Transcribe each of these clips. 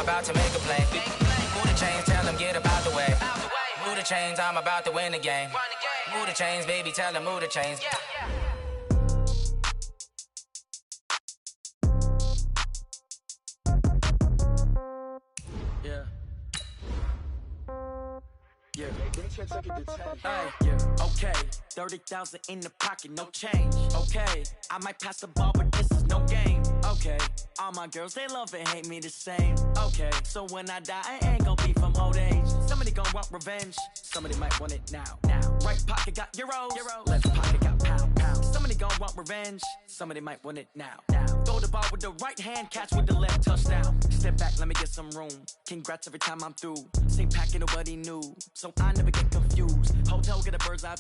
about to make a play. Move the chains, tell them get about the way. Move the chains, I'm about to win the game. Move the chains, baby, tell them move the chains. Okay, 30,000 in the pocket, no change. Okay, I might pass the ball, but this is no game. Okay, all my girls, they love and hate me the same. Okay, so when I die, I ain't gonna be from old age. Somebody gonna want revenge, somebody might want it now. Right pocket got euros, left pocket got pounds. Somebody gonna want revenge, somebody might want it now. Throw the ball with the right hand, catch with the left, touchdown. Step back, let me get some room. Congrats every time I'm through. Same packet, nobody knew, so I never get confused. Hotel, get a bird's eye.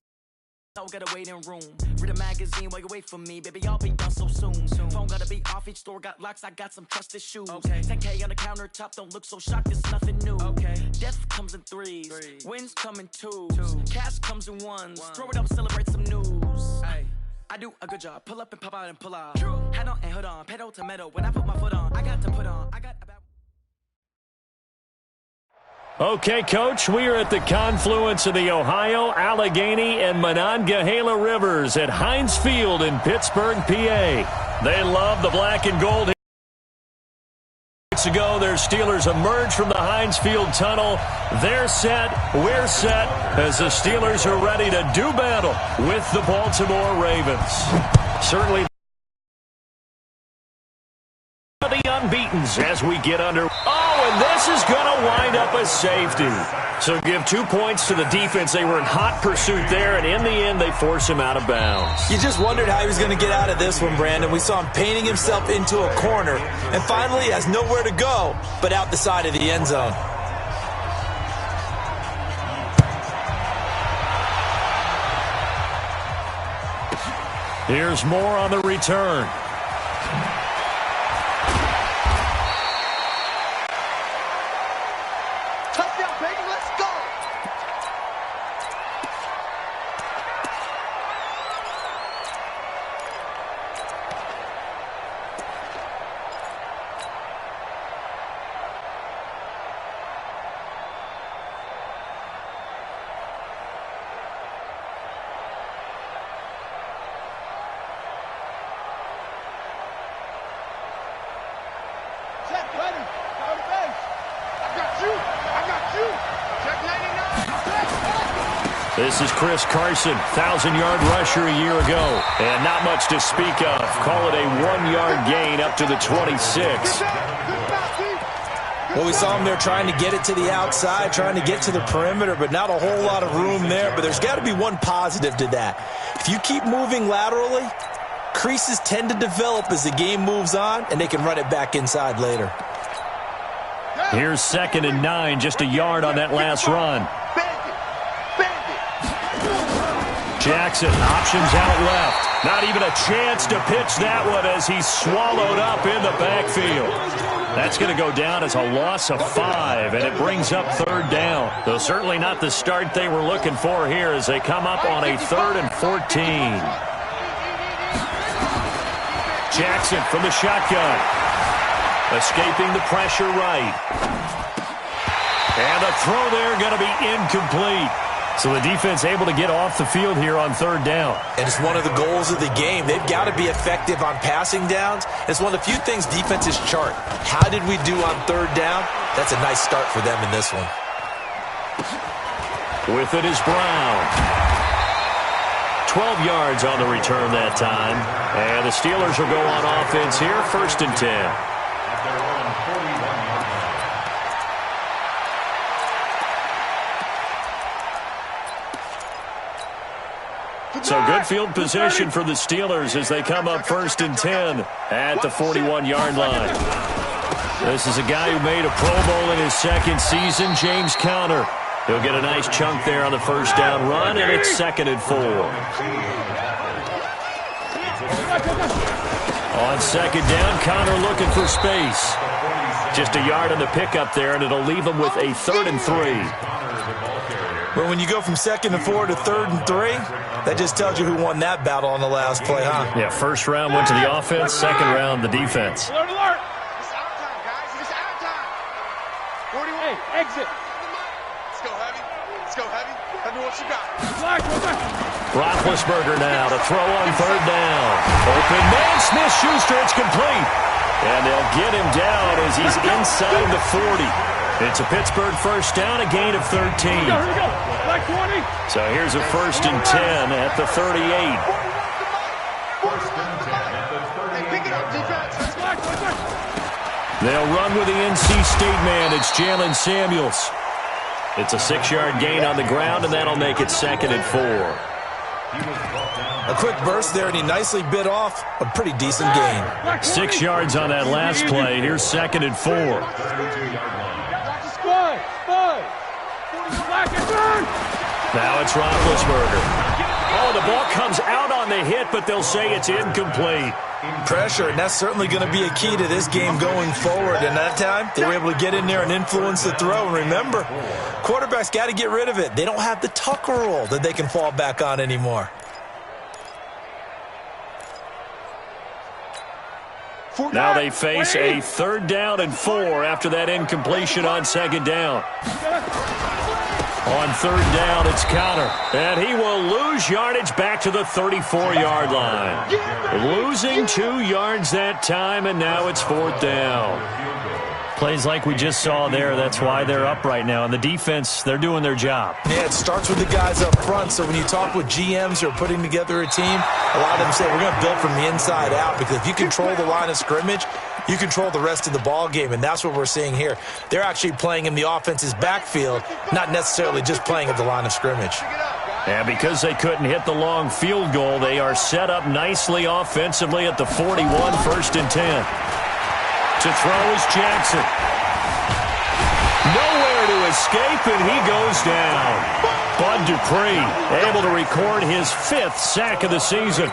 I got a waiting room. Read a magazine while you wait for me. Baby, I'll be done so soon. Phone gotta be off, each store got locks. I got some trusted shoes. 10K on the countertop, don't look so shocked, it's nothing new. Death comes in threes, wins come in twos. Cash comes in ones. Throw it up, celebrate some news. I do a good job. Pull up and pop out and pull out. Hat on and hood on, pedal to metal. When I put my foot on, I got to put on. I got about. Okay, Coach, we are at the confluence of the Ohio, Allegheny, and Monongahela Rivers at Heinz Field in Pittsburgh, PA. They love the black and gold. Weeks ago, their Steelers emerged from the Heinz Field tunnel. They're set, we're set, as the Steelers are ready to do battle with the Baltimore Ravens. Certainly the unbeatens as we get under. Oh, and this is going to wind up a safety. So give 2 points to the defense. They were in hot pursuit there, and in the end, they force him out of bounds. You just wondered how he was going to get out of this one, Brandon. We saw him painting himself into a corner, and finally he has nowhere to go but out the side of the end zone. Here's more on the return. This is Chris Carson, 1,000-yard rusher a year ago. And not much to speak of. Call it a 1-yard gain up to the 26. Well, we saw him there trying to get it to the outside, trying to get to the perimeter, but not a whole lot of room there. But there's got to be one positive to that. If you keep moving laterally, creases tend to develop as the game moves on, and they can run it back inside later. Here's 2nd and 9, just a yard on that last run. Jackson, options out left. Not even a chance to pitch that one as he's swallowed up in the backfield. That's going to go down as a loss of 5, and it brings up 3rd down. Though certainly not the start they were looking for here as they come up on a 3rd and 14. Jackson from the shotgun. Escaping the pressure right. And the throw there going to be incomplete. So the defense able to get off the field here on 3rd down. And it's one of the goals of the game. They've got to be effective on passing downs. It's one of the few things defenses chart. How did we do on 3rd down? That's a nice start for them in this one. With it is Brown. 12 yards on the return that time. And the Steelers will go on offense here, 1st and 10. So good field position for the Steelers as they come up 1st and 10 at the 41-yard line. This is a guy who made a Pro Bowl in his 2nd season, James Conner. He'll get a nice chunk there on the 1st down run, and it's 2nd and 4. On 2nd down, Conner looking for space. Just a yard on the pickup there, and it'll leave him with a 3rd and 3. Well, when you go from 2nd and 4 to 3rd and 3, that just tells you who won that battle on the last play, huh? Yeah, 1st round went to the offense, 2nd round the defense. Alert, alert! It's our time, guys. It's our time. Hey, exit. Let's go heavy. Let's go heavy. Tell me what you got. Roethlisberger now to throw on third down. Open man, Smith-Schuster, it's complete. And they'll get him down as he's inside the 40. It's a Pittsburgh first down, a gain of 13. Here we go. Black 20. So here's a 1st and 10 at the 38. They'll run with the NC State man. It's Jalen Samuels. It's a 6-yard gain on the ground, and that'll make it 2nd and 4. A quick burst there, and he nicely bit off a pretty decent gain. 6 yards on that last play. Here's 2nd and 4. Now it's Roethlisberger. Oh, the ball comes out on the hit, but they'll say it's incomplete. Pressure, and that's certainly going to be a key to this game going forward. And that time, they were able to get in there and influence the throw. And remember, quarterbacks got to get rid of it. They don't have the Tucker rule that they can fall back on anymore. Now they face a 3rd down and 4 after that incompletion on 2nd down. On 3rd down, it's Connor. And he will lose yardage back to the 34-yard line. Losing 2 yards that time, and now it's 4th down. Plays like we just saw there, that's why they're up right now. And the defense, they're doing their job. Yeah, it starts with the guys up front. So when you talk with GMs who are putting together a team, a lot of them say we're going to build from the inside out, because if you control the line of scrimmage, you control the rest of the ball game, and that's what we're seeing here. They're actually playing in the offense's backfield, not necessarily just playing at the line of scrimmage. And because they couldn't hit the long field goal, they are set up nicely offensively at the 41, 1st and 10. To throw is Jackson. Nowhere to escape, and he goes down. Bud Dupree able to record his 5th sack of the season.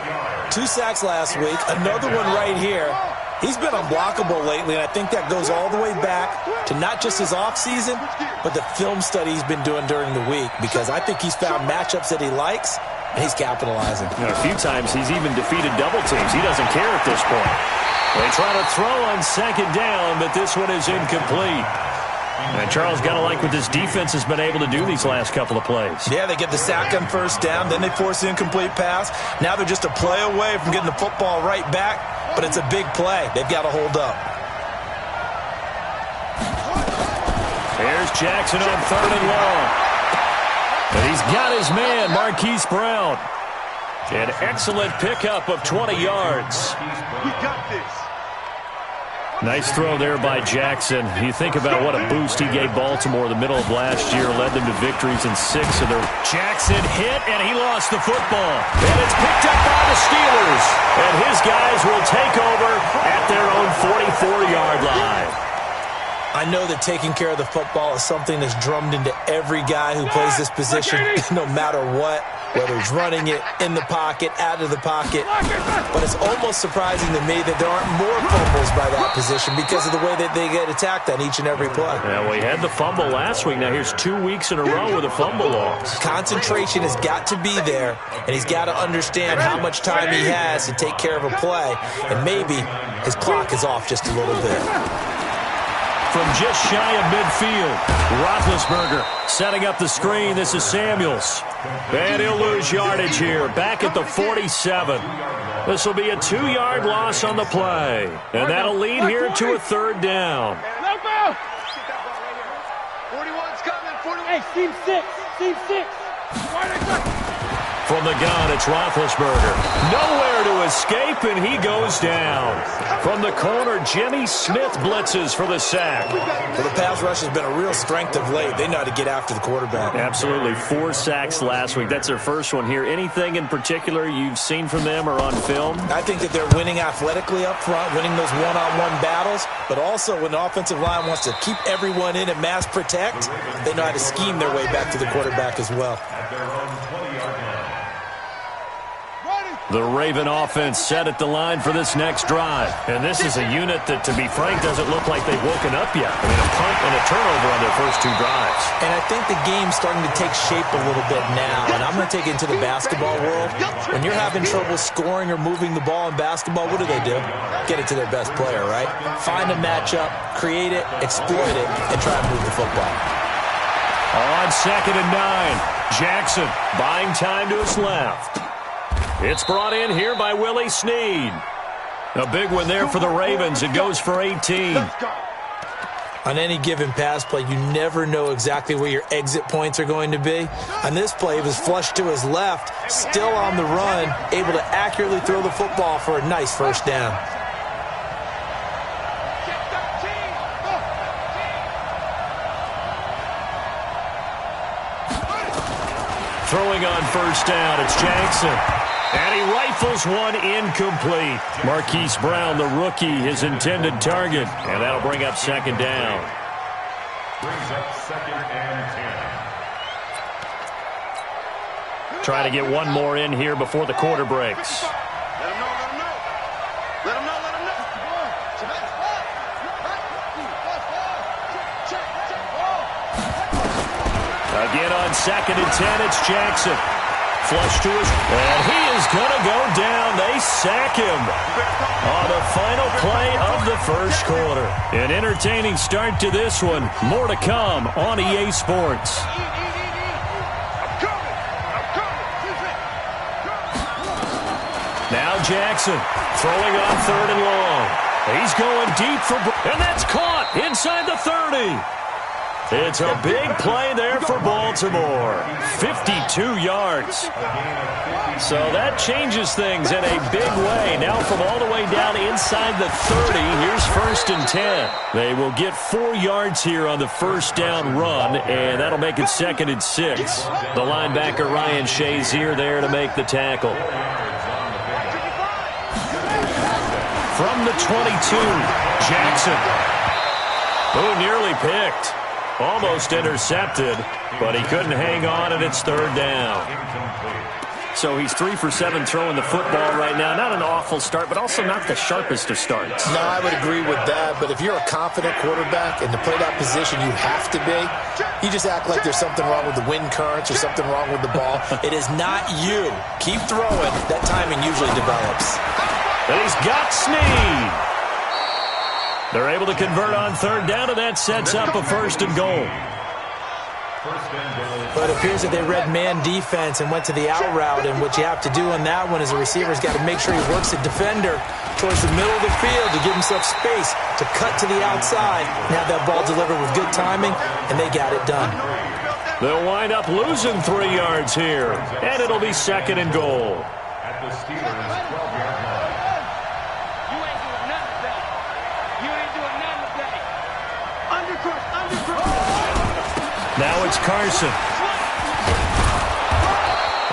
2 sacks last week, another one right here. He's been unblockable lately, and I think that goes all the way back to not just his offseason, but the film study he's been doing during the week, because I think he's found matchups that he likes, and he's capitalizing. You know, a few times he's even defeated double teams. He doesn't care at this point. They try to throw on 2nd down, but this one is incomplete. And Charles got to like what this defense has been able to do these last couple of plays. Yeah, they get the sack on 1st down, then they force the incomplete pass. Now they're just a play away from getting the football right back, but it's a big play. They've got to hold up. Here's Jackson on 3rd and long. And he's got his man, Marquise Brown. An excellent pickup of 20 yards. We got this. Nice throw there by Jackson. You think about what a boost he gave Baltimore the middle of last year, led them to victories in 6 of their... Jackson hit, and he lost the football. And it's picked up by the Steelers. And his guys will take over at their own 44-yard line. I know that taking care of the football is something that's drummed into every guy who plays this position, no matter what, whether he's running it, in the pocket, out of the pocket. But it's almost surprising to me that there aren't more fumbles by that position because of the way that they get attacked on each and every play. Yeah, we had the fumble last week. Now here's 2 weeks in a row with a fumble loss. Concentration has got to be there, and he's got to understand how much time he has to take care of a play, and maybe his clock is off just a little bit. From just shy of midfield, Roethlisberger setting up the screen. This is Samuels. And he'll lose yardage here, back at the 47. This will be a 2-yard loss on the play. And that'll lead here to a 3rd down. 41's coming. 41. Hey, team 6. Team 6. From the gun, it's Roethlisberger. Nowhere to escape, and he goes down. From the corner, Jimmy Smith blitzes for the sack. Well, the pass rush has been a real strength of late. They know how to get after the quarterback. Absolutely. 4 sacks last week. That's their first one here. Anything in particular you've seen from them or on film? I think that they're winning athletically up front, winning those one-on-one battles, but also when the offensive line wants to keep everyone in and mass protect, they know how to scheme their way back to the quarterback as well. The Raven offense set at the line for this next drive. And this is a unit that, to be frank, doesn't look like they've woken up yet. I mean, a punt and a turnover on their first 2 drives. And I think the game's starting to take shape a little bit now. And I'm going to take it into the basketball world. When you're having trouble scoring or moving the ball in basketball, what do? Get it to their best player, right? Find a matchup, create it, exploit it, and try to move the football. On 2nd and 9, Jackson buying time to his left. It's brought in here by Willie Snead. A big one there for the Ravens. It goes for 18. On any given pass play, you never know exactly where your exit points are going to be. On this play, it was flushed to his left, still on the run, able to accurately throw the football for a nice first down. Throwing on first down, it's Jackson. And he rifles one incomplete. Marquise Brown, the rookie, his intended target. And that'll bring up 2nd down. Brings up 2nd and 10. Trying to get one more in here before the quarter breaks. Let him know, let him know. Let him know, let him know. Again on 2nd and 10, it's Jackson. Flush to his, and he is going to go down. They sack him on the final play of the first quarter. An entertaining start to this one. More to come on EA Sports. Now Jackson throwing on 3rd and long. He's going deep for, and that's caught inside the 30. It's a big play there for Baltimore. 52 yards. So that changes things in a big way. Now from all the way down inside the 30, here's 1st and 10. They will get 4 yards here on the first down run, and that'll make it 2nd and 6. The linebacker Ryan Shazier there to make the tackle. From the 22, Jackson, who nearly picked. Almost intercepted, but he couldn't hang on, and it's 3rd down. So he's 3 for 7 throwing the football right now. Not an awful start, but also not the sharpest of starts. No, I would agree with that, but if you're a confident quarterback and to play that position you have to be, you just act like there's something wrong with the wind currents or something wrong with the ball. It is not you. Keep throwing. That timing usually develops. And he's got Snead. They're able to convert on 3rd down, and that sets up a 1st and goal. But it appears that they read man defense and went to the out route, and what you have to do on that one is the receiver's got to make sure he works the defender towards the middle of the field to give himself space to cut to the outside and have that ball delivered with good timing, and they got it done. They'll wind up losing 3 yards here, and it'll be 2nd and goal. At the Steelers' 12-yard line. Now it's Carson.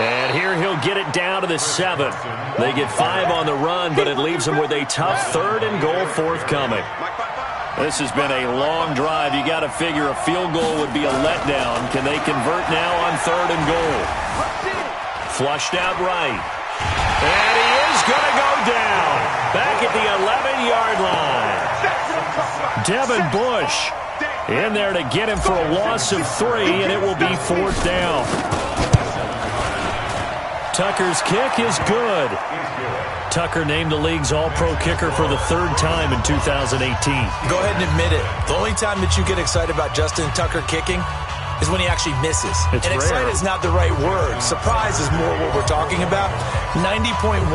And here he'll get it down to the 7. They get 5 on the run, but it leaves them with a tough 3rd and goal forthcoming. This has been a long drive. You got to figure a field goal would be a letdown. Can they convert now on 3rd and goal? Flushed out right. And he is going to go down. Back at the 11-yard line. Devin Bush in there to get him for a loss of 3, and it will be 4th down. Tucker's kick is good. Tucker named the league's all-pro kicker for the 3rd time in 2018. Go ahead and admit it. The only time that you get excited about Justin Tucker kicking is when he actually misses. It's and rare. excited is not the right word. Surprise is more what we're talking about. 90.1%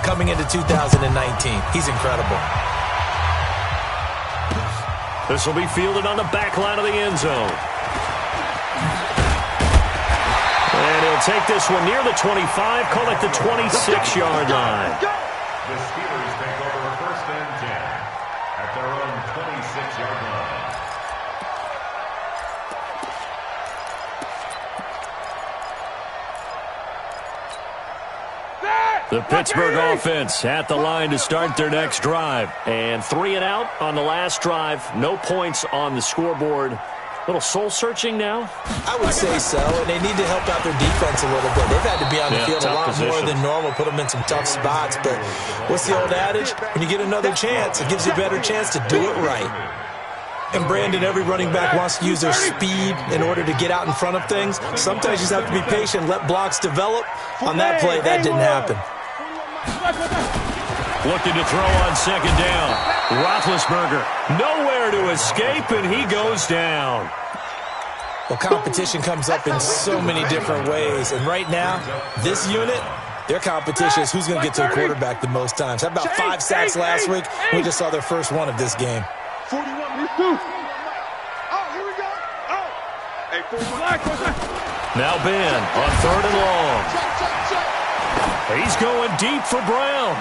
coming into 2019. He's incredible. This will be fielded on the back line of the end zone. And he'll take this one near the 25, call it the 26-yard line. The Steelers take over 1st and 10 at their own 26-yard line. The Pittsburgh offense at the line to start their next drive. And 3 and out on the last drive. No points on the scoreboard. Little soul-searching now? I would say so, and they need to help out their defense a little bit. They've had to be on the field a lot more than normal, put them in some tough spots. But what's the old adage? When you get another chance, it gives you a better chance to do it right. And Brandon, every running back wants to use their speed in order to get out in front of things. Sometimes you just have to be patient, let blocks develop. On that play, that didn't happen. Looking to throw on second down. Roethlisberger nowhere to escape, and he goes down. Well, competition comes up in so many different ways. And right now, this unit, their competition is who's going to get to the quarterback the most times. How about 5 sacks last week? We just saw their first one of this game. 41. Oh, here we go. Oh. Hey, 41. Now Ben on third and long. He's going deep for Brown.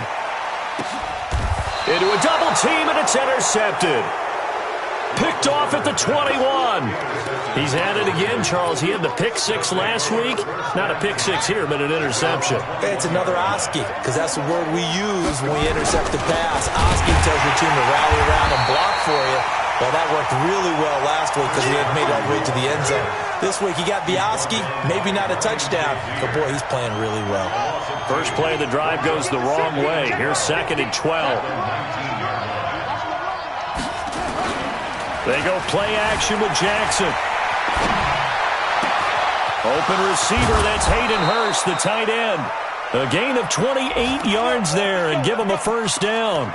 Into a double team, and it's intercepted. Picked off at the 21. He's at it again, Charles. He had the pick six last week. Not a pick six here, but an interception. It's another Oski, because that's the word we use when we intercept the pass. Oski tells your team to rally around and block for you. Well, that worked really well last week because he had made it all the way to the end zone. This week, he got the Oski, maybe not a touchdown, but boy, he's playing really well. First play of the drive goes the wrong way. Here's 2nd and 12. They go play action with Jackson. Open receiver, that's Hayden Hurst, the tight end. A gain of 28 yards there and give him a first down.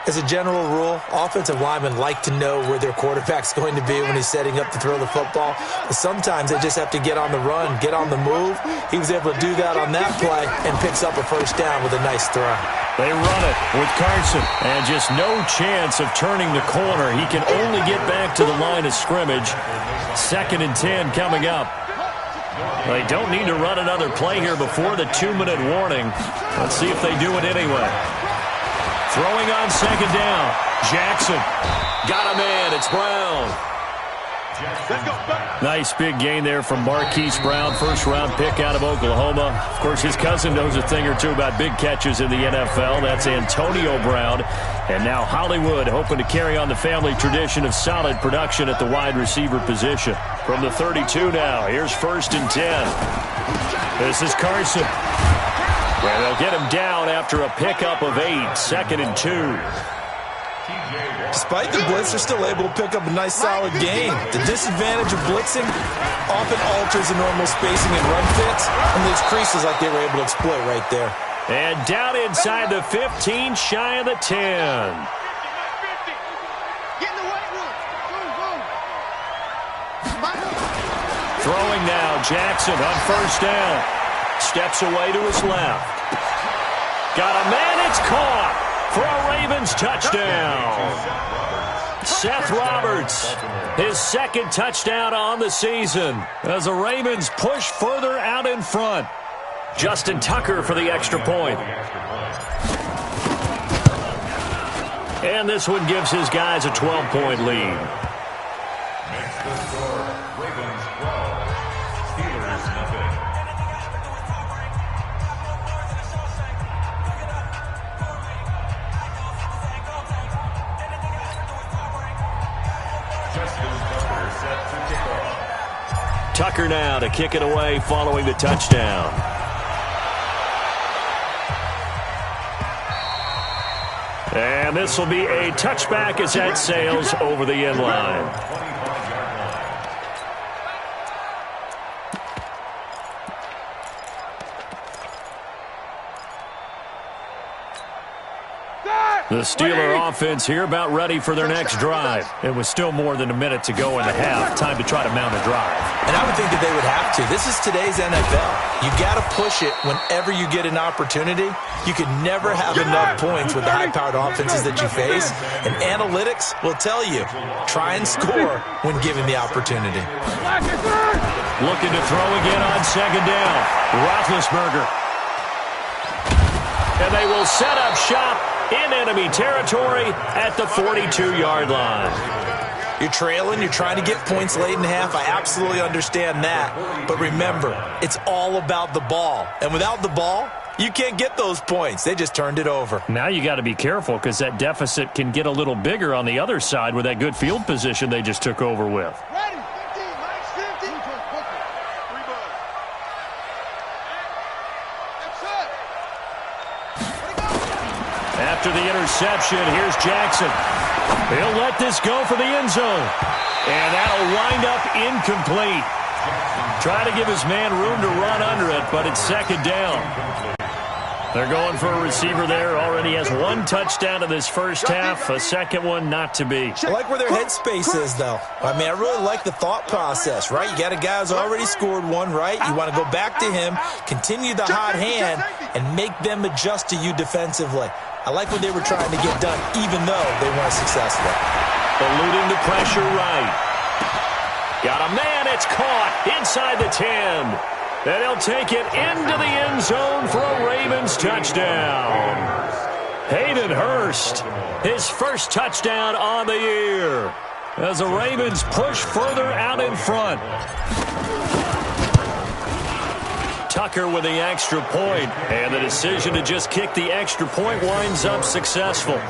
As a general rule, offensive linemen like to know where their quarterback's going to be when he's setting up to throw the football. But sometimes they just have to get on the run, get on the move. He was able to do that on that play and picks up a first down with a nice throw. They run it with Carson, and just no chance of turning the corner. He can only get back to the line of scrimmage. 2nd and 10 coming up. They don't need to run another play here before the 2-minute warning. Let's see if they do it anyway. Throwing on second down. Jackson. Got him in. It's Brown. Nice big gain there from Marquise Brown, first-round pick out of Oklahoma. Of course, his cousin knows a thing or two about big catches in the NFL. That's Antonio Brown. And now Hollywood hoping to carry on the family tradition of solid production at the wide receiver position. From the 32 now, here's 1st and 10. This is Carson. Well, they'll get him down after a pickup of 8, 2nd and 2. Despite the blitz, they're still able to pick up a nice, solid gain. The disadvantage of blitzing often alters the normal spacing and run fits, and those creases like they were able to exploit right there. And down inside the 15, shy of the 10. Throwing now, Jackson on first down. Steps away to his left. Got a man, it's caught for a Ravens touchdown. Seth Roberts, his 2nd touchdown on the season as the Ravens push further out in front. Justin Tucker for the extra point. And this one gives his guys a 12-point lead. Makes the score Ravens 12, Steelers nothing. Tucker now to kick it away following the touchdown. And this will be a touchback as that sails over the end line. The Steeler offense here about ready for their next drive. It was still more than a minute to go in the half. Time to try to mount a drive. And I would think that they would have to. This is today's NFL. You got to push it whenever you get an opportunity. You can never have enough points with the high-powered offenses that you face. And analytics will tell you, try and score when given the opportunity. Looking to throw again on second down. Roethlisberger. And they will set up shop in enemy territory at the 42-yard line. You're trailing, you're trying to get points late in the half. I absolutely understand that. But remember, it's all about the ball. And without the ball, You can't get those points. They just turned it over. Now you got to be careful because that deficit can get a little bigger on the other side with that good field position they just took over with. Ready, 15, minus 15. Rebound. After the interception, here's Jackson. He'll let this go for the end zone. And that'll wind up incomplete. Try to give his man room to run under it, but it's second down. They're going for a receiver there. Already has one touchdown in this first half. A second one not to be. I like where their headspace is, though. I mean, I really like the thought process, right? You got a guy who's already scored one, right? You want to go back to him, continue the hot hand, and make them adjust to you defensively. I like what they were trying to get done, even though they weren't successful. Eluding the pressure right. Got a man, it's caught inside the 10. And he'll take it into the end zone for a Ravens touchdown. Hayden Hurst, his first touchdown on the year, as the Ravens push further out in front. Tucker with the extra point, and the decision to just kick the extra point winds up successful.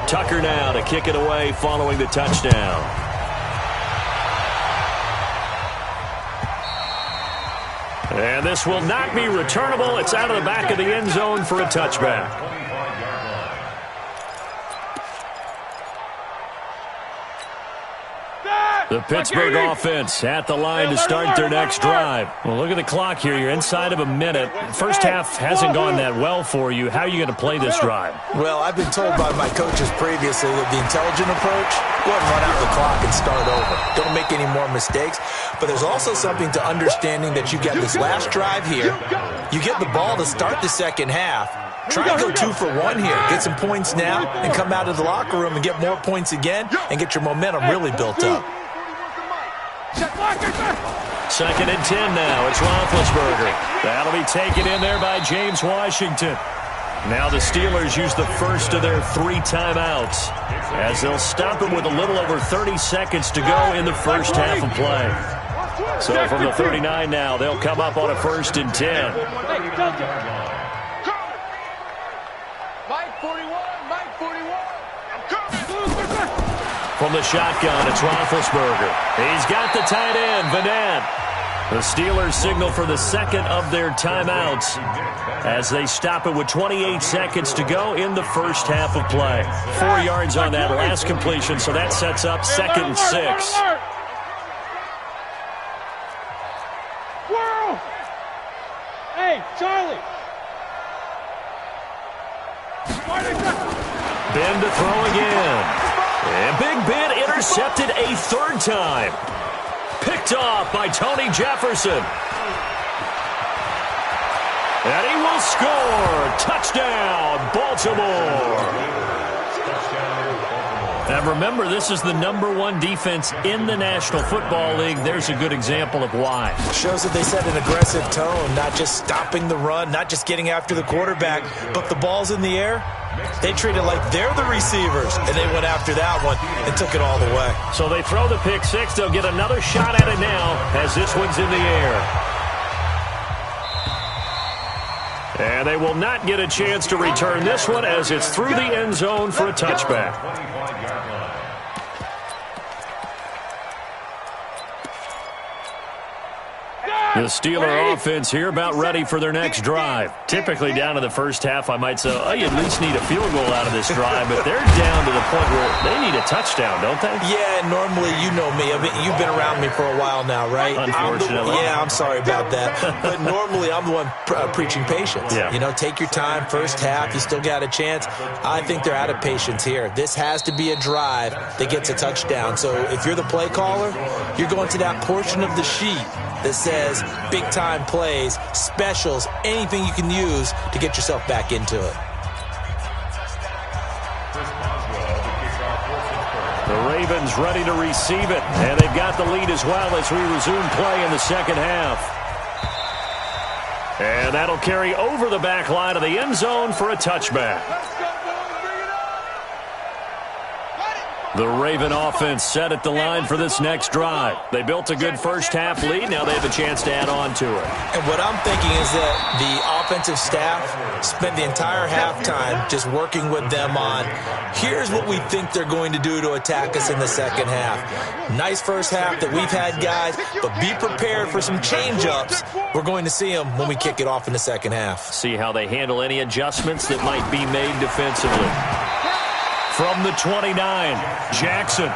Tucker now to kick it away following the touchdown. And this will not be returnable. It's out of the back of the end zone for a touchback. The Pittsburgh offense at the line to start their next drive. Well, look at the clock here. You're inside of a minute. First half hasn't gone that well for you. How are you going to play this drive? Well, I've been told by my coaches previously that the intelligent approach, go ahead and run out the clock and start over. Don't make any more mistakes. But there's also something to understanding that you get this last drive here. You get the ball to start the second half. Try and go 2 for 1 here. Get some points now and come out of the locker room and get more points again and get your momentum really built up. Second and 10 now. It's Roethlisberger. That'll be taken in there by James Washington. Now the Steelers use the first of their 3 timeouts as they'll stop it with a little over 30 seconds to go in the first half of play. So from the 39 now, they'll come up on a 1st and 10. Mike 41, Mike 41. I'm coming. From the shotgun, it's Roethlisberger. He's got the tight end, Vanette. The Steelers signal for the second of their timeouts as they stop it with 28 seconds to go in the first half of play. 4 yards on that last completion, so that sets up 2nd and 6. Whoa! Hey, Charlie! Ben to throw again. And Big Ben intercepted a 3rd time. Picked off by Tony Jefferson. And he will score. Touchdown, Baltimore. And remember, this is the #1 defense in the National Football League. There's a good example of why. Shows that they set an aggressive tone, not just stopping the run, not just getting after the quarterback, but the ball's in the air. They treat it like they're the receivers, and they went after that one and took it all the way. So they throw the pick 6. They'll get another shot at it now as this one's in the air. And they will not get a chance to return this one as it's through the end zone for a touchback. The Steeler offense here about ready for their next drive. Typically down to the first half, I might say, oh, you at least need a field goal out of this drive, but they're down to the point where they need a touchdown, don't they? Yeah, normally, you know me. I mean, you've been around me for a while now, right? Unfortunately. I'm sorry about that. But normally, I'm the one preaching patience. Yeah. You know, take your time, first half, you still got a chance. I think they're out of patience here. This has to be a drive that gets a touchdown. So if you're the play caller, you're going to that portion of the sheet that says big-time plays, specials, anything you can use to get yourself back into it. The Ravens ready to receive it, and they've got the lead as well as we resume play in the second half. And that'll carry over the back line of the end zone for a touchback. Let's go, boys. Bring it up. The Raven offense set at the line for this next drive. They built a good first-half lead. Now they have a chance to add on to it. And what I'm thinking is that the offensive staff spent the entire halftime just working with them on, here's what we think they're going to do to attack us in the second half. Nice first half that we've had, guys, but be prepared for some change-ups. We're going to see them when we kick it off in the second half. See how they handle any adjustments that might be made defensively. From the 29, Jackson.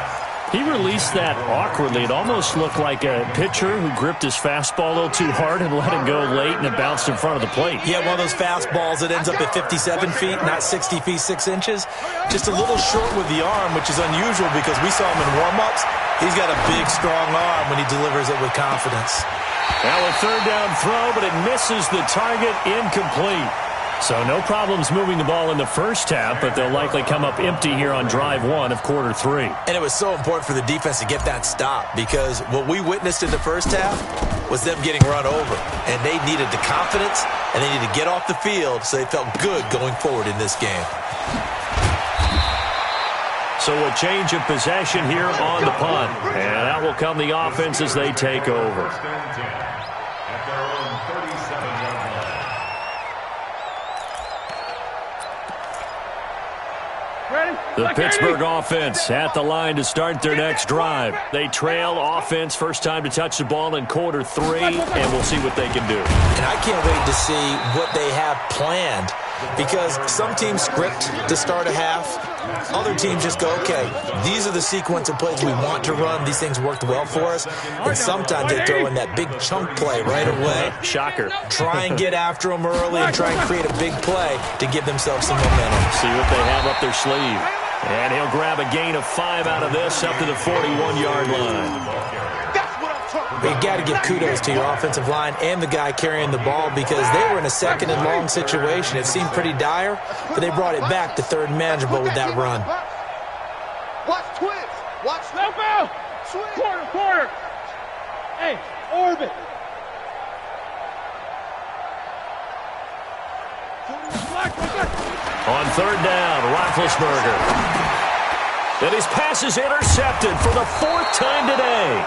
He released that awkwardly. It almost looked like a pitcher who gripped his fastball a little too hard and let it go late, and it bounced in front of the plate. Yeah, one of those fastballs that ends up at 57 feet, not 60 feet, 6 inches. Just a little short with the arm, which is unusual because we saw him in warm-ups. He's got a big, strong arm when he delivers it with confidence. Now a third down throw, but it misses the target, incomplete. So no problems moving the ball in the first half, but they'll likely come up empty here on drive one of quarter three. And it was so important for the defense to get that stop because what we witnessed in the first half was them getting run over. And they needed the confidence, and they needed to get off the field so they felt good going forward in this game. So a change of possession here on the punt. And out will come the offense as they take over. The Pittsburgh offense at the line to start their next drive. They trail offense, first time to touch the ball in quarter three, and we'll see what they can do. And I can't wait to see what they have planned because some teams script to start a half. Other teams just go, okay, these are the sequence of plays we want to run. These things worked well for us. And sometimes they throw in that big chunk play right away. Shocker. Try and get after them early and try and create a big play to give themselves some momentum. See what they have up their sleeve. And he'll grab a gain of 5 out of this up to the 41-yard line. You've got to give kudos to your offensive line and the guy carrying the ball because they were in a second and long situation. It seemed pretty dire, but they brought it back to third and manageable with that run. Watch twins. Watch no ball. Quarter. Hey, orbit. On third down, Roethlisberger. And his pass is intercepted for the 4th time today.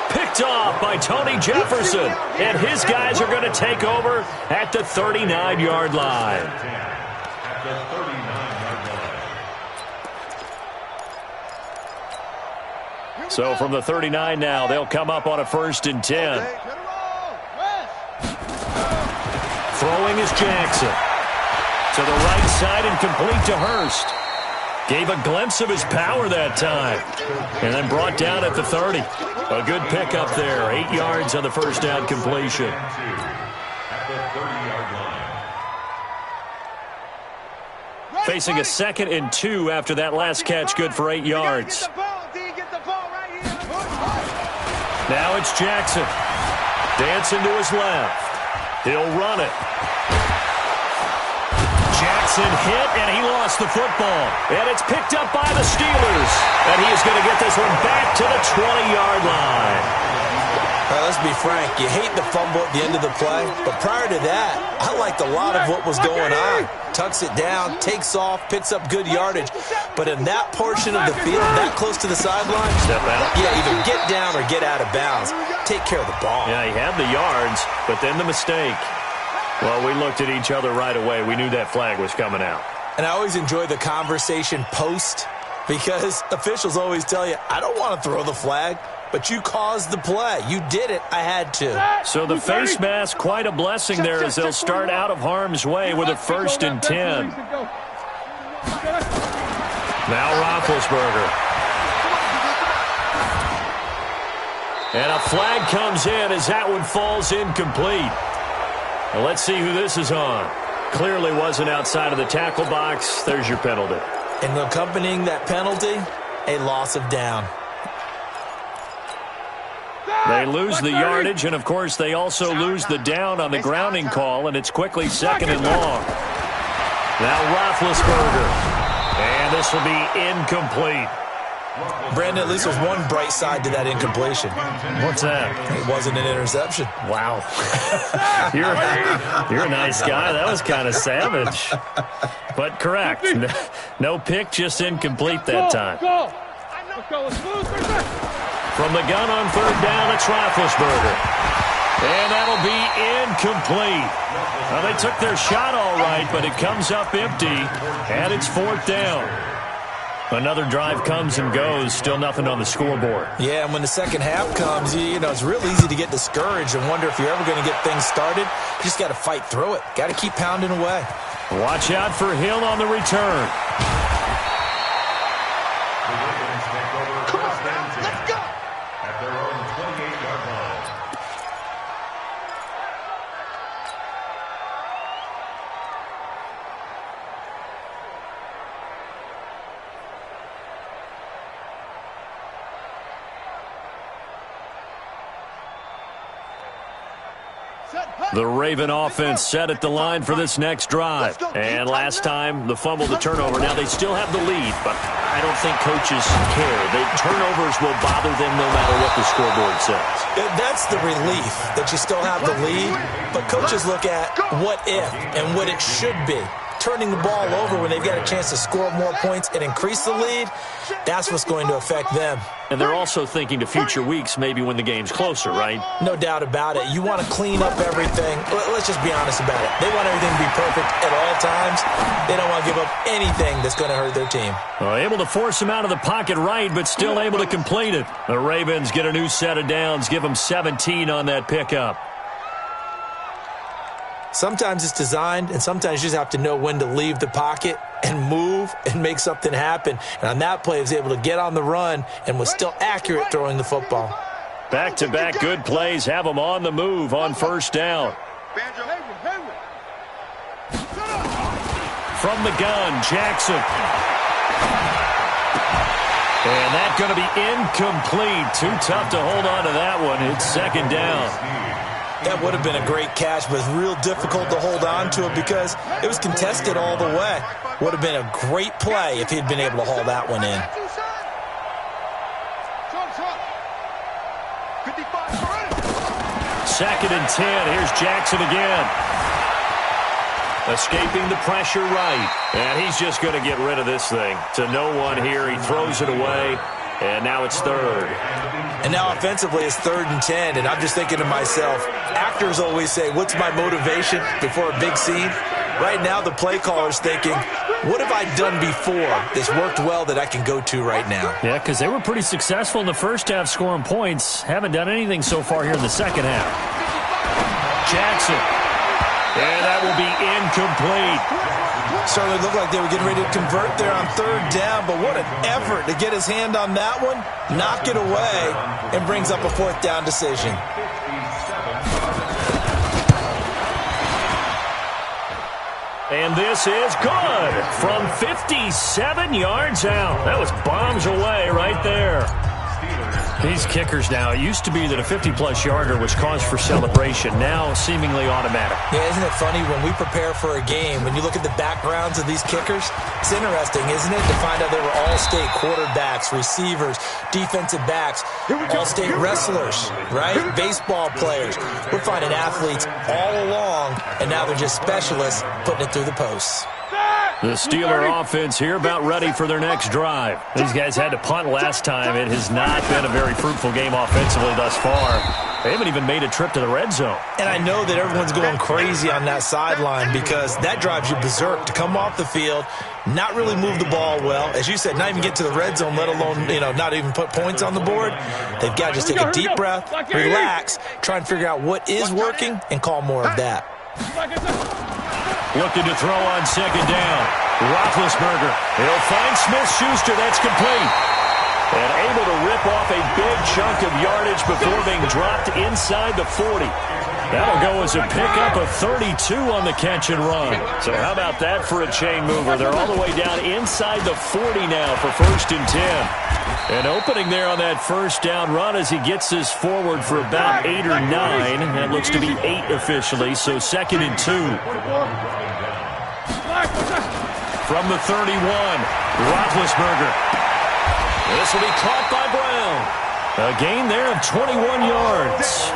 Picked off by Tony Jefferson. And his guys are going to take over at the 39-yard line. So from the 39 now, they'll come up on a 1st and 10. Throwing is Jackson. To the right side and complete to Hurst. Gave a glimpse of his power that time. And then brought down at the 30. A good pickup there. 8 yards on the first down completion. Facing a 2nd and 2 after that last catch. Good for 8 yards. Now it's Jackson. Dancing to his left. He'll run it. Jackson hit, and he lost the football. And it's picked up by the Steelers. And he is going to get this one back to the 20-yard line. Let's be frank. You hate the fumble at the end of the play. But prior to that, I liked a lot of what was going on. Tucks it down, takes off, picks up good yardage. But in that portion of the field, that close to the sideline, step out. Yeah, either get down or get out of bounds. Take care of the ball. Yeah, he had the yards, but then the mistake. Well, we looked at each other right away. We knew that flag was coming out. And I always enjoy the conversation post because officials always tell you, I don't want to throw the flag, but you caused the play. You did it. I had to. So the face mask, quite a blessing there as they'll start out of harm's way with a 1st and 10. Now Roethlisberger. And a flag comes in as that one falls incomplete. Well, let's see who this is on. Clearly wasn't outside of the tackle box. There's your penalty. And accompanying that penalty, a loss of down. They lose the yardage, and, of course, they also lose the down on the grounding call, and it's quickly 2nd and long. Now Roethlisberger. And this will be incomplete. Brandon, at least there's one bright side to that incompletion. What's that? It wasn't an interception. Wow. You're a nice guy. That was kind of savage. But correct. No pick, just incomplete that time. From the gun on third down, it's Roethlisberger. And that'll be incomplete. Well, they took their shot all right, but it comes up empty, and it's fourth down. Another drive comes and goes, still nothing on the scoreboard. Yeah, and when the second half comes, you know, it's real easy to get discouraged and wonder if you're ever going to get things started. You just got to fight through it. Got to keep pounding away. Watch out for Hill on the return. Come on, let's go! At their own 28-yard line. The Raven offense set at the line for this next drive. And last time, the fumble, the turnover. Now they still have the lead, but I don't think coaches care. The turnovers will bother them no matter what the scoreboard says. That's the relief, that you still have the lead. But coaches look at what if and what it should be. Turning the ball over when they've got a chance to score more points and increase the lead, that's what's going to affect them. And they're also thinking to future weeks, maybe when the game's closer, right? No doubt about it. You want to clean up everything. Let's just be honest about it. They want everything to be perfect at all times. They don't want to give up anything that's going to hurt their team. Well, able to force him out of the pocket right, but still able to complete it. The Ravens get a new set of downs, give them 17 on that pickup. Sometimes it's designed, and sometimes you just have to know when to leave the pocket and move and make something happen. And on that play, he was able to get on the run and was still accurate throwing the football. Back-to-back good plays have them on the move on first down. From the gun, Jackson. And that's going to be incomplete. Too tough to hold on to that one. It's second down. That would have been a great catch, but it's real difficult to hold on to it because it was contested all the way. Would have been a great play if he'd been able to haul that one in. Second and 10. Here's Jackson again. Escaping the pressure right. And he's just going to get rid of this thing. To no one here. He throws it away. And now it's third. And now offensively it's 3rd and 10. And I'm just thinking to myself, actors always say, what's my motivation before a big scene? Right now the play caller's thinking, what have I done before that's worked well that I can go to right now? Yeah, because they were pretty successful in the first half scoring points. Haven't done anything so far here in the second half. Jackson. And that will be incomplete. Certainly looked like they were getting ready to convert there on 3rd down, but what an effort to get his hand on that one, knock it away, and brings up a 4th down decision. And this is good from 57 yards out. That was bombs away right there. These kickers now, it used to be that a 50-plus yarder was cause for celebration. Now seemingly automatic. Yeah, isn't it funny when we prepare for a game, when you look at the backgrounds of these kickers, it's interesting, isn't it, to find out they were all-state quarterbacks, receivers, defensive backs, all-state wrestlers, right? Baseball players. We're finding athletes all along, and now they're just specialists putting it through the posts. The Steeler offense here about ready for their next drive. These guys had to punt last time. It has not been a very fruitful game offensively thus far. They haven't even made a trip to the red zone. And I know that everyone's going crazy on that sideline because that drives you berserk to come off the field, not really move the ball well. As you said, not even get to the red zone, let alone, not even put points on the board. They've got to just take a deep breath, relax, try and figure out what is working, and call more of that. Looking to throw on second down. Roethlisberger. He'll find Smith-Schuster. That's complete. And able to rip off a big chunk of yardage before being dropped inside the 40. That'll go as a pickup of 32 on the catch and run. So how about that for a chain mover? They're all the way down inside the 40 now for 1st and 10. And opening there on that first down run as he gets this forward for about 8 or 9. That looks to be 8 officially, so 2nd and 2. From the 31, Roethlisberger. This will be caught by Brown. A gain there of 21 yards.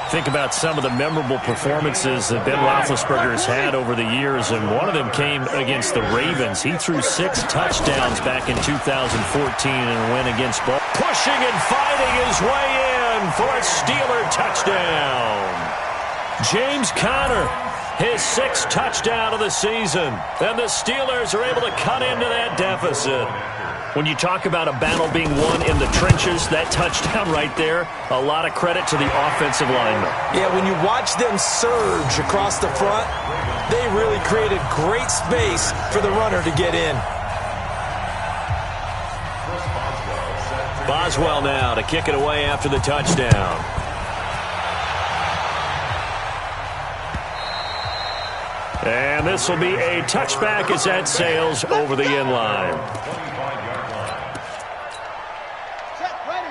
Think about some of the memorable performances that Ben Roethlisberger has had over the years, and one of them came against the Ravens. He threw 6 touchdowns back in 2014 in a win against Baltimore. Pushing and fighting his way in for a Steeler touchdown. James Conner, his 6th touchdown of the season, and the Steelers are able to cut into that deficit. When you talk about a battle being won in the trenches, that touchdown right there, a lot of credit to the offensive linemen. Yeah, when you watch them surge across the front, they really created great space for the runner to get in. Boswell now to kick it away after the touchdown. And this will be a touchback as that sails over the end line.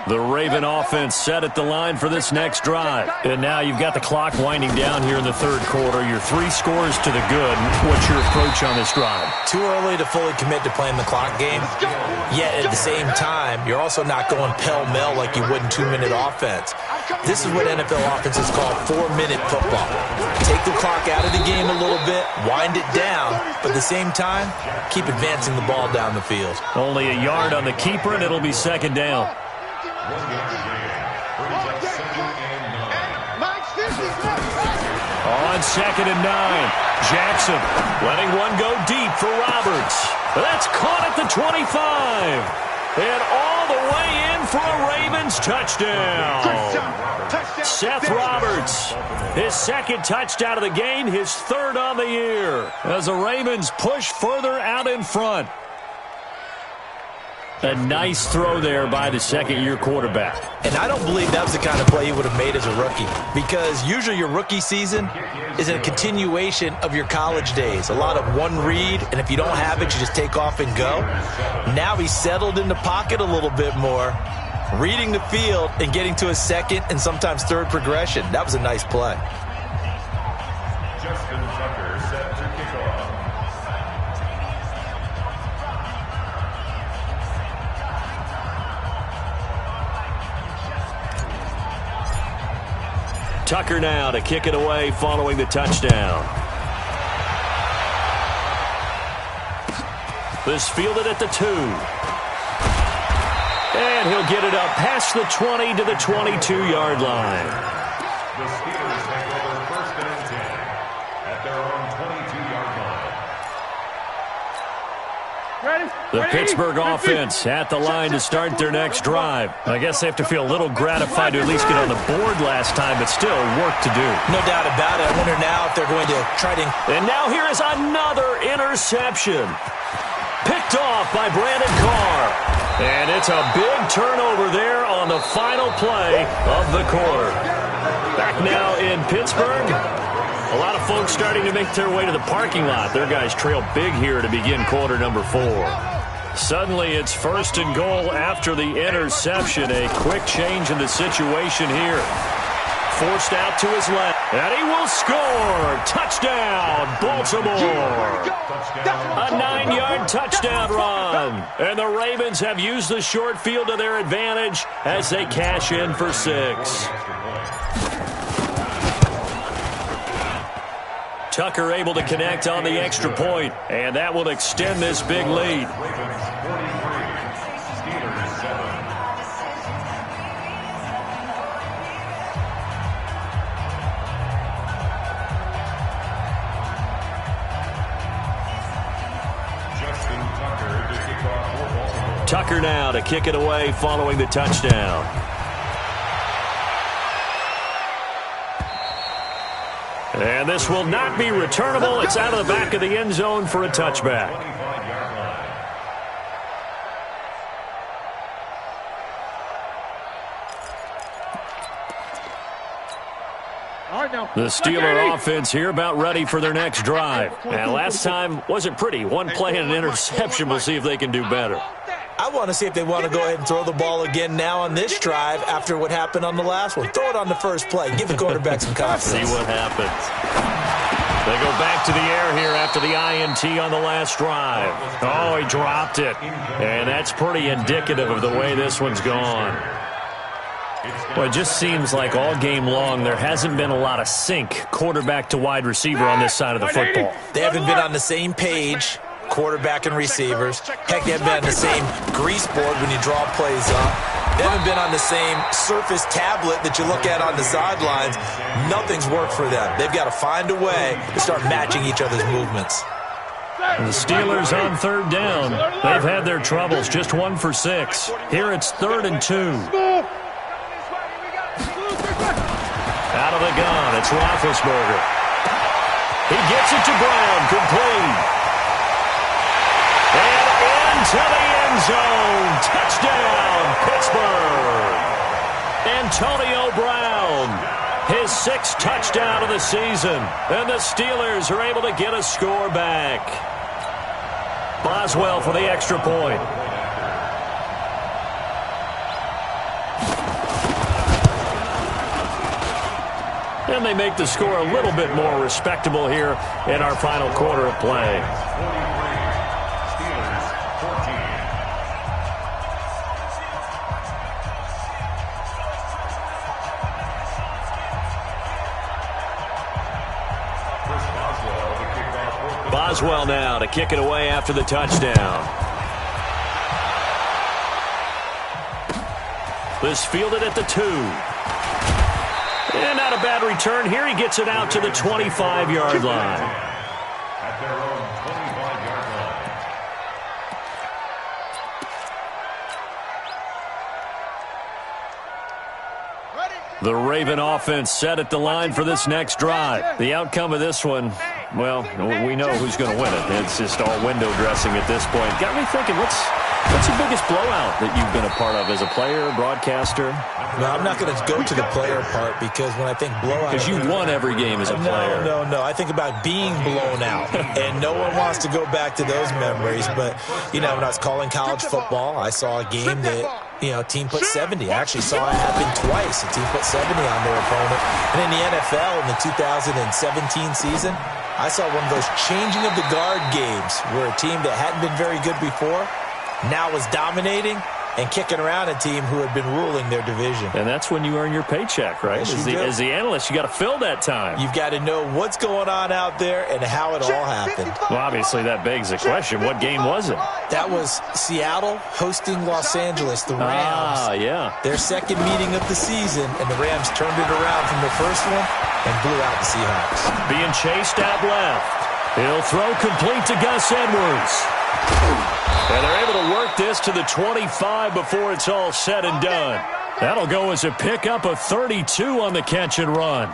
The Raven offense set at the line for this next drive. And now you've got the clock winding down here in the third quarter. You're 3 scores to the good. What's your approach on this drive? Too early to fully commit to playing the clock game. Yet at the same time, you're also not going pell-mell like you would in 2-minute offense. This is what NFL offenses call 4-minute football. Take the clock out of the game a little bit, wind it down, but at the same time, keep advancing the ball down the field. Only a yard on the keeper, and it'll be second down. On 2nd and 9, Jackson letting one go deep for Roberts. That's caught at the 25. And all the way in for a Ravens touchdown. Seth Roberts, his 2nd touchdown of the game, his 3rd on the year, as the Ravens push further out in front. A nice throw there by the 2nd-year quarterback. And I don't believe that was the kind of play he would have made as a rookie, because usually your rookie season is a continuation of your college days. A lot of one read, and if you don't have it, you just take off and go. Now he's settled in the pocket a little bit more, reading the field and getting to his 2nd and sometimes 3rd progression. That was a nice play. Justin Tucker set to kick off. Tucker now to kick it away following the touchdown. This fielded at the 2. And he'll get it up past the 20 to the 22-yard line. The Steelers take over 1st and 10 at their own 22-yard line. The Pittsburgh offense at the line to start their next drive. I guess they have to feel a little gratified to at least get on the board last time, but still work to do. No doubt about it. I wonder now if they're going to try to... And now here is another interception. Picked off by Brandon Carr. And it's a big turnover there on the final play of the quarter. Back now in Pittsburgh. A lot of folks starting to make their way to the parking lot. Their guys trail big here to begin quarter number 4. Suddenly it's 1st and goal after the interception. A quick change in the situation here. Forced out to his left. And he will score. Touchdown, Baltimore. A 9-yard touchdown run. And the Ravens have used the short field to their advantage as they cash in for 6. Tucker able to connect on the extra point, and that will extend this big lead. Tucker now to kick it away following the touchdown. And this will not be returnable. It's out of the back of the end zone for a touchback. The Steeler offense here about ready for their next drive. And last time wasn't pretty. One play and an interception. We'll see if they can do better. I want to see if they want to go ahead and throw the ball again now on this drive after what happened on the last one. Throw it on the first play. Give the quarterback some confidence. See what happens. They go back to the air here after the INT on the last drive. Oh, he dropped it. And that's pretty indicative of the way this one's gone. Well, it just seems like all game long there hasn't been a lot of sync quarterback to wide receiver on this side of the football. They haven't been on the same page, quarterback and receivers. Heck, they haven't been on the same grease board when you draw plays up. They haven't been on the same Surface tablet that you look at on the sidelines. Nothing's worked for them. They've got to find a way to start matching each other's movements. The Steelers on third down. They've had their troubles, just 1 for 6. Here it's 3rd and 2. Out of the gun, it's Roethlisberger. He gets it to Brown, complete. And into the end zone. Touchdown, Pittsburgh. Antonio Brown, his 6th touchdown of the season. And the Steelers are able to get a score back. Boswell for the extra point. And they make the score a little bit more respectable here in our final quarter of play. Boswell now to kick it away after the touchdown. This fielded at the 2. And not a bad return here. He gets it out to the 25-yard line. At their own 25-yard line. The Raven offense set at the line for this next drive. The outcome of this one, well, we know who's going to win it. It's just all window dressing at this point. Got me thinking, what's the biggest blowout that you've been a part of as a player, broadcaster? No, I'm not going to go to the player part because when I think blowout... Because you won every game as a player. No. I think about being blown out. And no one wants to go back to those memories. But, when I was calling college football, I saw a game that, team put 70. I actually saw it happen twice. A team put 70 on their opponent. And in the NFL in the 2017 season, I saw one of those changing of the guard games where a team that hadn't been very good before now was dominating and kicking around a team who had been ruling their division. And that's when you earn your paycheck, right? As the analyst, you got to fill that time. You've got to know what's going on out there and how it all happened. Well, obviously, that begs the question, what game was it? That was Seattle hosting Los Angeles, the Rams. Ah, yeah. Their second meeting of the season, and the Rams turned it around from the first one and blew out the Seahawks. Being chased out left. He'll throw complete to Gus Edwards. And they're able to work this to the 25 before it's all said and done. That'll go as a pickup of 32 on the catch and run.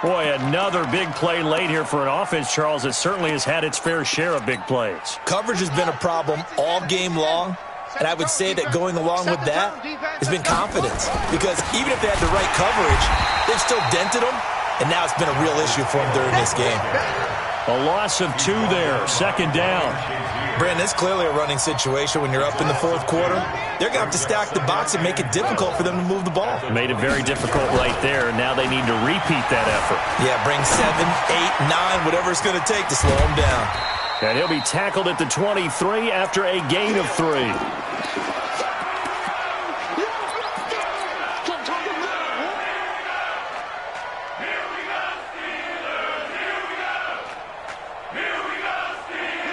Boy, another big play late here for an offense, Charles, that certainly has had its fair share of big plays. Coverage has been a problem all game long, and I would say that going along with that has been confidence. Because even if they had the right coverage, they've still dented them, and now it's been a real issue for them during this game. A loss of 2 there, 2nd down. Brandon, it's clearly a running situation when you're up in the 4th quarter. They're going to have to stack the box and make it difficult for them to move the ball. Made it very difficult right there. Now they need to repeat that effort. Yeah, bring 7, 8, 9, whatever it's going to take to slow him down. And he'll be tackled at the 23 after a gain of 3.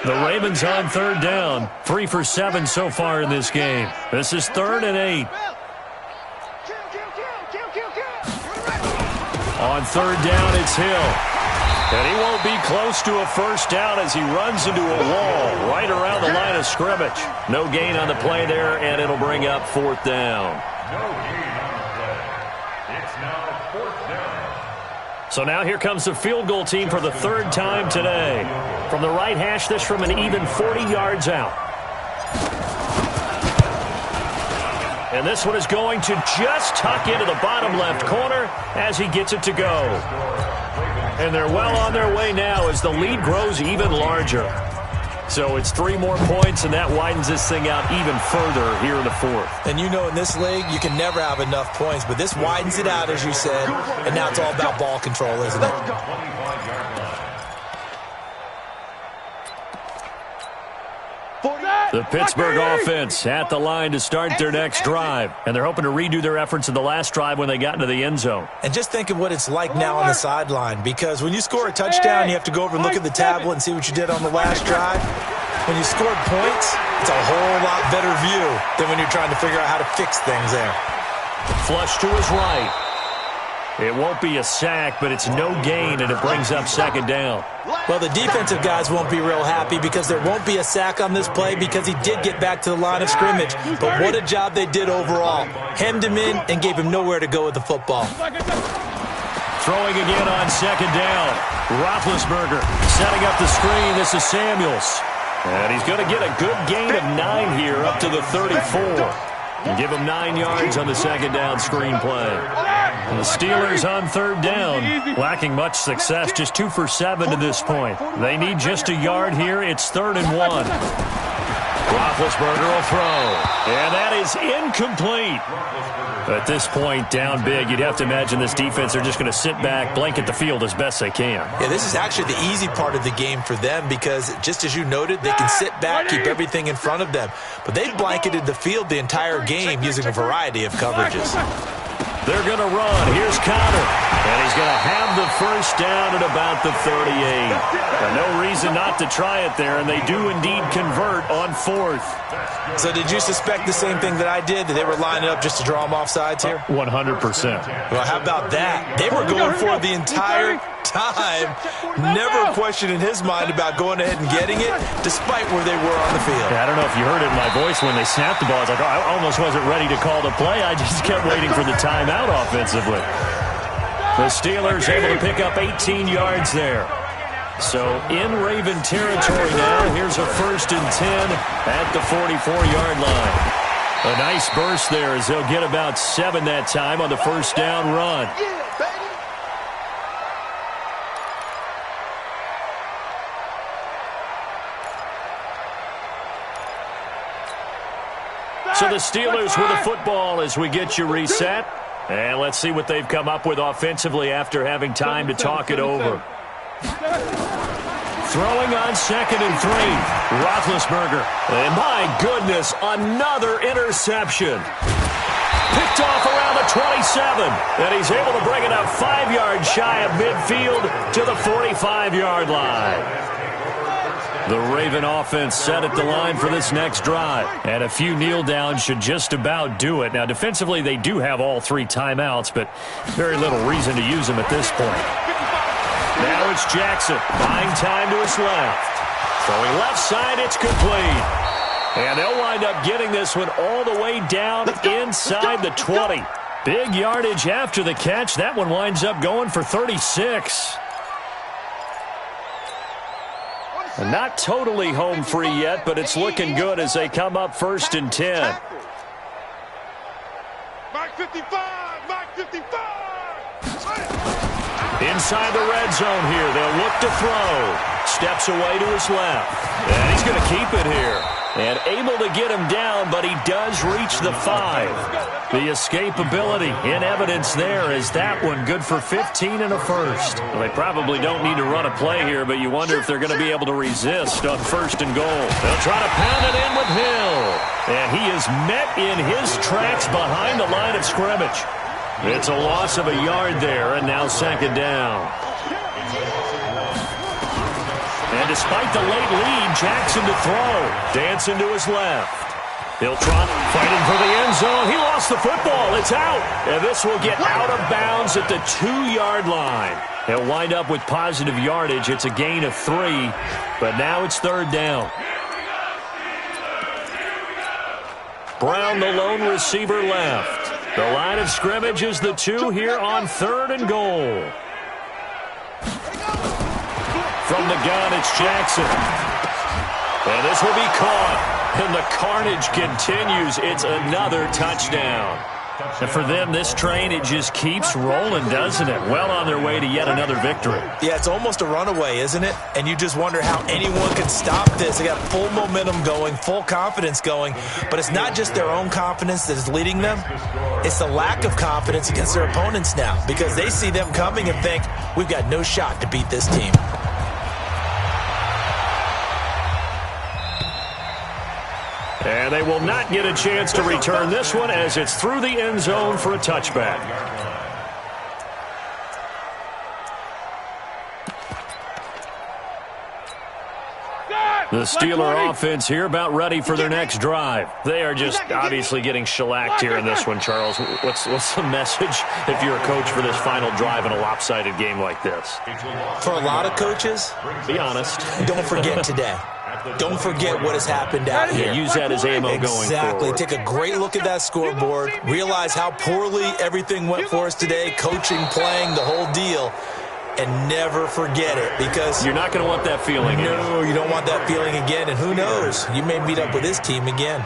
The Ravens on 3rd down. 3 for 7 so far in this game. This is 3rd and 8. On 3rd down, it's Hill. And he won't be close to a first down as he runs into a wall right around the line of scrimmage. No gain on the play there, and it'll bring up 4th down. No gain on the play. It's now 4th down. So now here comes the field goal team for the 3rd time today. From the right hash, this from an even 40 yards out. And this one is going to just tuck into the bottom left corner as he gets it to go. And they're well on their way now as the lead grows even larger. So it's 3 more points, and that widens this thing out even further here in the 4th. And you know in this league, you can never have enough points, but this widens it out, as you said, and now it's all about ball control, isn't it? The Pittsburgh offense at the line to start their next drive. And they're hoping to redo their efforts in the last drive when they got into the end zone. And just think of what it's like now on the sideline, because when you score a touchdown, you have to go over and look at the tablet and see what you did on the last drive. When you scored points, it's a whole lot better view than when you're trying to figure out how to fix things there. Flush to his right. It won't be a sack, but it's no gain, and it brings up second down. Well, the defensive guys won't be real happy because there won't be a sack on this play because he did get back to the line of scrimmage. But what a job they did overall. Hemmed him in and gave him nowhere to go with the football. Throwing again on second down. Roethlisberger setting up the screen. This is Samuels. And he's going to get a good gain of 9 here up to the 34. And give him 9 yards on the second down screen play. And the Steelers on third down, lacking much success, just 2 for 7 to this point. They need just a yard here. It's 3rd and 1. Roethlisberger will throw. And that is incomplete. At this point, down big, you'd have to imagine this defense are just going to sit back, blanket the field as best they can. Yeah, this is actually the easy part of the game for them because, just as you noted, they can sit back, keep everything in front of them. But they've blanketed the field the entire game using a variety of coverages. They're going to run. Here's Connor. And he's going to have the first down at about the 38. No reason not to try it there, and they do indeed convert on 4th. So did you suspect the same thing that I did, that they were lining up just to draw them off sides here? 100%. Well, how about that? They were going for it the entire time. Never a question in his mind about going ahead and getting it, despite where they were on the field. Yeah, I don't know if you heard it in my voice when they snapped the ball. It's like, I almost wasn't ready to call the play. I just kept waiting for the timeout offensively. The Steelers able to pick up 18 yards there. So in Raven territory now, here's a 1st and 10 at the 44-yard line. A nice burst there as they'll get about 7 that time on the first down run. So the Steelers with the football as we get you reset. And let's see what they've come up with offensively after having time to talk it over. Throwing on 2nd and 3. Roethlisberger. And my goodness, another interception. Picked off around the 27. And he's able to bring it up 5 yards shy of midfield to the 45-yard line. The Raven offense set at the line for this next drive. And a few kneel downs should just about do it. Now, defensively, they do have all 3 timeouts, but very little reason to use them at this point. Now it's Jackson, buying time to his left. Throwing left side, it's complete. And they'll wind up getting this one all the way down inside the 20. Big yardage after the catch. That one winds up going for 36. And not totally home free yet, but it's looking good as they come up 1st and 10. Mark 55! Mark 55! Inside the red zone here. They'll look to throw. Steps away to his left. And he's going to keep it here. And able to get him down, but he does reach the 5. The escapability in evidence there is that one good for 15 and a first. Well, they probably don't need to run a play here, but you wonder if they're going to be able to resist on 1st and goal. They'll try to pound it in with Hill. And he is met in his tracks behind the line of scrimmage. It's a loss of a yard there, and now 2nd down. And despite the late lead, Jackson to throw. Dancing to his left. He'll trot, fighting for the end zone. He lost the football. It's out. And this will get out of bounds at the 2-yard line. He'll wind up with positive yardage. It's a gain of 3, but now it's 3rd down. Brown, the lone receiver, left. The line of scrimmage is the 2 here on 3rd and goal. From the gun, it's Jackson. And this will be caught. And the carnage continues. It's another touchdown. And for them, this train, it just keeps rolling, doesn't it? Well on their way to yet another victory. Yeah, it's almost a runaway, isn't it? And you just wonder how anyone can stop this. They got full momentum going, full confidence going. But it's not just their own confidence that is leading them. It's the lack of confidence against their opponents now, because they see them coming and think, we've got no shot to beat this team. And they will not get a chance to return this one as it's through the end zone for a touchback. The Steeler offense here about ready for their next drive. They are just obviously getting shellacked here in this one, Charles. What's the message if you're a coach for this final drive in a lopsided game like this? For a lot of coaches, be honest. Don't forget today. Don't forget what has happened out here. Use that as ammo going forward. Exactly. Take a great look at that scoreboard. Realize how poorly everything went for us today. Coaching, playing, the whole deal. And never forget it, because you're not going to want that feeling. No, you don't want that feeling again. And who knows? You may meet up with this team again.